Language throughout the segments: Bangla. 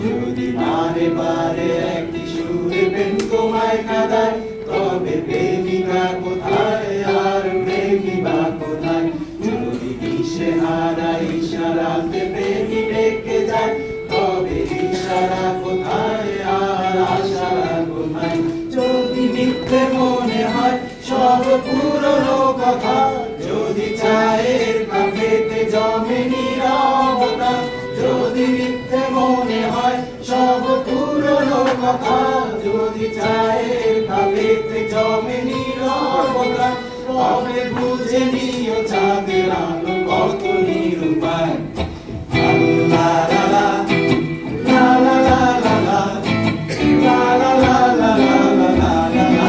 যদি বারে বারে একই সুরে প্রেম তোমায় কাঁদায়, তবে প্রেমিকা কোথায় আর প্রেমিকা কোথায়? যদি দিশেহারা ইশারাতে প্রেমী ডেকে যায়, তবে ইশারা কোথায় আর আশারা কোথায়? যদি মিথ্যে মনে হয় সব পুরনো কথা, যদি চায়ের কাপেতে জমে নীরবতা, যদি মিথ্যে মনে হয় সব পুরনো কথা, যদি চায়ের কাপেতে জমে নীরবতা, তবে বুঝে নিও চাঁদের আলো কত নিরুপায়। লা লা লা লা লা লা লা লা লা লা লা লা লা লা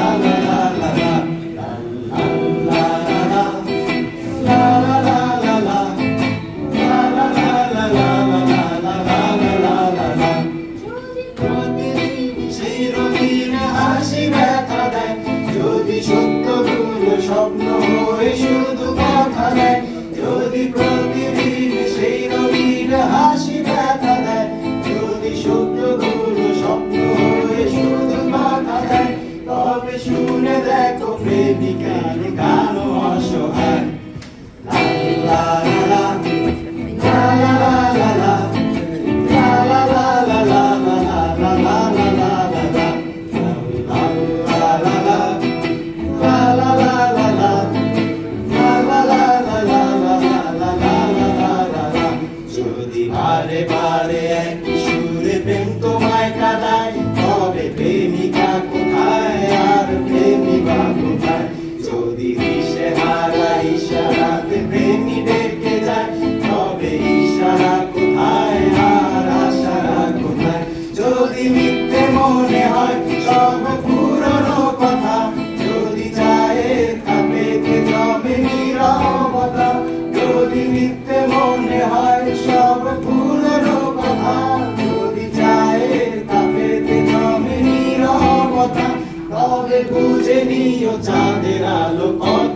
স্বপ্ন হয়ে শুধু কথা দেয়, যদি প্রতিদিন সেই রঙিন হাসি ব্যথা দেয়, যদি সত্যগুলো স্বপ্ন হয়ে শুধু কথা দেয়, তবে শুনে দেখো প্রেমিকার গান অসহায়। লা লা লা লা লা লা লা লা লা লা লা লা লা লা লা লা লা। যদি বারে বারে একই সুরে প্রেম তোমায় কাঁদায়, তবে প্রেমিকা কোথায় আর প্রেমিকা কোথায়? যদি দিশেহারা ইশারাতে প্রেমী ডেকে যায়, তবে ইশারা কোথায় আর আশারা কোথায়? যদি মিথ্যে মনে হয় সব পুরনো কথা, যদি চায়ের কাপেতে জমে নীরবতা, যদি মিথ্যে মনে হয় সব পুরনো কথা, যদি চায়ের কাপেতে জমে নীরবতা, তবে বুঝে নিও চাঁদের আলো কত